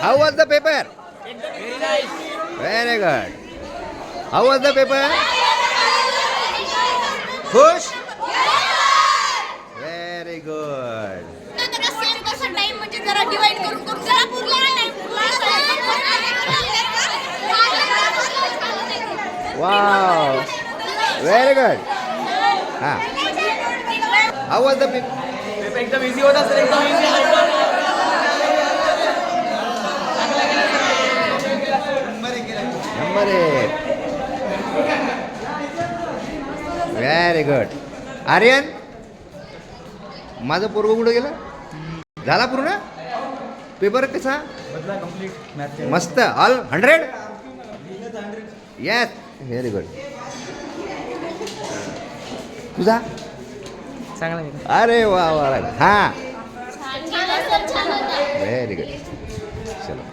How was the paper? Very good. How was the paper? खुश? Very good. Time म्हणजे जरा divide करून जरा पुरला वाव, व्हेरी गुड. हां, हाऊ वॉज द पेपर? एकदम इझी होता सर, एकदम easy. Number 1. Very good. Aryan, माझं पोरगं कुठं गेलं? झाला पूर्ण पेपर? कसा? मस्त. ऑल 100? Yes, very good. तुझा? चांगला. अरे वा वा. हां, व्हेरी गुड. चलो.